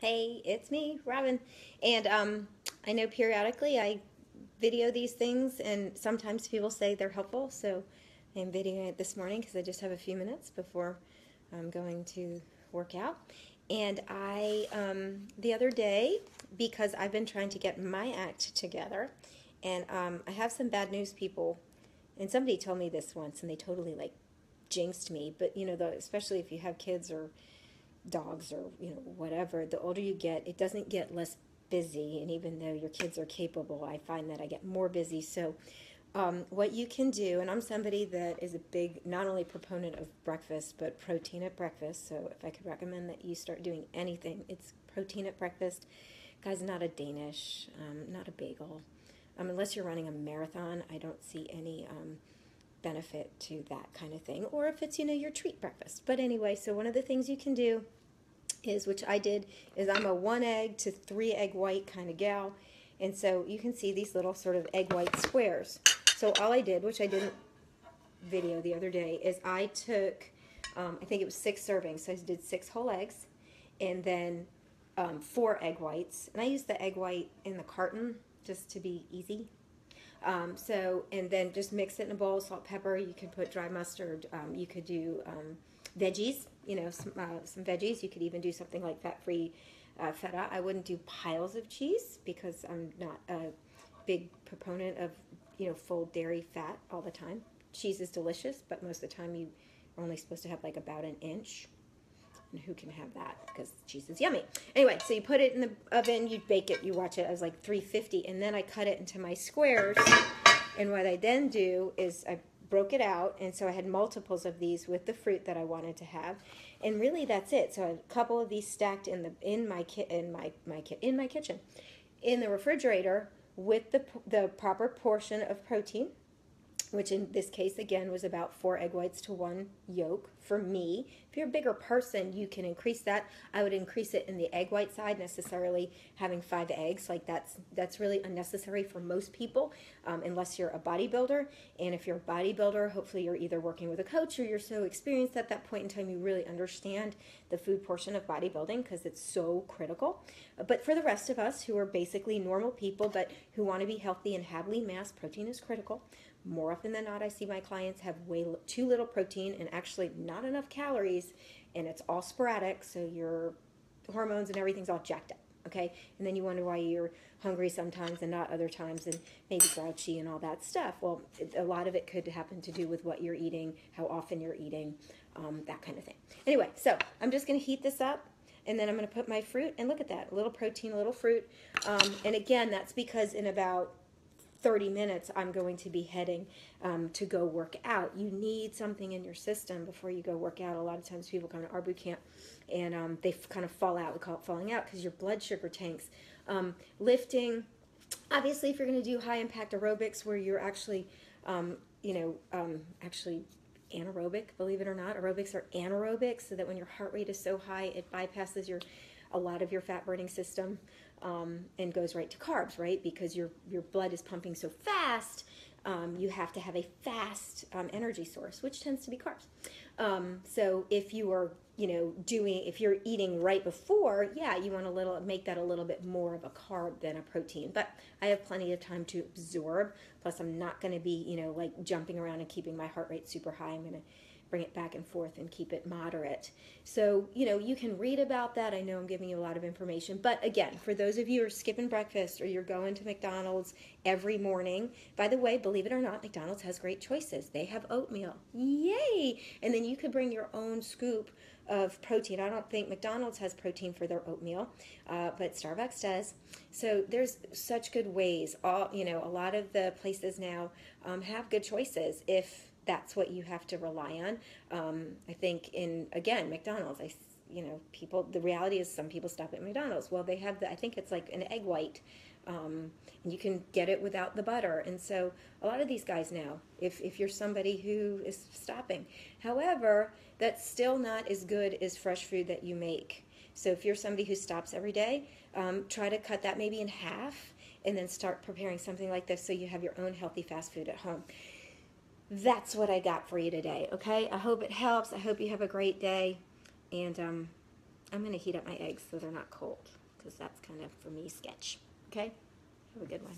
Hey, it's me, Robin. And I know periodically I video these things, and sometimes people say they're helpful. So I'm videoing it this morning because I just have a few minutes before I'm going to work out. And the other day, because I've been trying to get my act together, and I have some bad news, people. And somebody told me this once, and they totally like jinxed me. But especially if you have kids or dogs or whatever, the older you get, it doesn't get less busy. And even though your kids are capable, I find that I get more busy. So what you can do, and I'm somebody that is a big not only proponent of breakfast but protein at breakfast. So if I could recommend that you start doing anything, it's protein at breakfast. Guys, not a Danish, not a bagel. Unless you're running a marathon, I don't see any benefit to that kind of thing. Or if it's your treat breakfast. But anyway, so one of the things you can do is, which I did, is I'm a 1 egg to 3 egg white kind of gal. And so you can see these little sort of egg white squares. So all I did, which I didn't video the other day, is I took, I think it was 6 servings. So I did 6 whole eggs and then 4 egg whites. And I used the egg white in the carton just to be easy. And then just mix it in a bowl, salt, pepper. You could put dry mustard. You could do veggies, some veggies. You could even do something like fat-free feta. I wouldn't do piles of cheese because I'm not a big proponent of, full dairy fat all the time. Cheese is delicious, but most of the time you are only supposed to have like about an inch. And who can have that? Because cheese is yummy. Anyway, so you put it in the oven, you bake it, you watch it as like 350, and then I cut it into my squares. And what I then do is I broke it out, and so I had multiples of these with the fruit that I wanted to have. And really that's it. So I have a couple of these stacked in my kitchen, in the refrigerator with the proper portion of protein, which in this case, again, was about 4 egg whites to 1 yolk for me. If you're a bigger person, you can increase that. I would increase it in the egg white side, necessarily having 5 eggs. Like that's really unnecessary for most people, unless you're a bodybuilder. And if you're a bodybuilder, hopefully you're either working with a coach or you're so experienced at that point in time you really understand the food portion of bodybuilding because it's so critical. But for the rest of us who are basically normal people but who want to be healthy and have lean mass, protein is critical. More often than not, I see my clients have way too little protein and actually not enough calories, and it's all sporadic, so your hormones and everything's all jacked up, okay? And then you wonder why you're hungry sometimes and not other times, and maybe grouchy and all that stuff. Well, a lot of it could happen to do with what you're eating, how often you're eating, that kind of thing. Anyway, so I'm just going to heat this up. And then I'm going to put my fruit, and look at that, a little protein, a little fruit. And again, that's because in about 30 minutes, I'm going to be heading to go work out. You need something in your system before you go work out. A lot of times people come to our boot camp and they kind of fall out. We call it falling out because your blood sugar tanks. Lifting, obviously, if you're going to do high impact aerobics where you're actually, actually anaerobic, believe it or not. Aerobics are anaerobic, so that when your heart rate is so high, it bypasses a lot of your fat burning system. And goes right to carbs, right? Because your blood is pumping so fast, you have to have a fast energy source, which tends to be carbs. So if you are, if you're eating right before, yeah, you want to make that a little bit more of a carb than a protein. But I have plenty of time to absorb. Plus, I'm not going to be, like jumping around and keeping my heart rate super high. I'm going to bring it back and forth and keep it moderate. So, you can read about that. I know I'm giving you a lot of information. But again, for those of you who are skipping breakfast or you're going to McDonald's every morning, by the way, believe it or not, McDonald's has great choices. They have oatmeal. Yay! And then you could bring your own scoop of protein. I don't think McDonald's has protein for their oatmeal, but Starbucks does. So there's such good ways. A lot of the places now have good choices if that's what you have to rely on. I think again, McDonald's, people, the reality is some people stop at McDonald's. Well, they have I think it's like an egg white, and you can get it without the butter. And so a lot of these guys now, if you're somebody who is stopping. However, that's still not as good as fresh food that you make. So if you're somebody who stops every day, try to cut that maybe in half and then start preparing something like this so you have your own healthy fast food at home. That's what I got for you today, okay? I hope it helps. I hope you have a great day, and I'm going to heat up my eggs so they're not cold, because that's kind of, for me, sketch. Okay? Have a good one.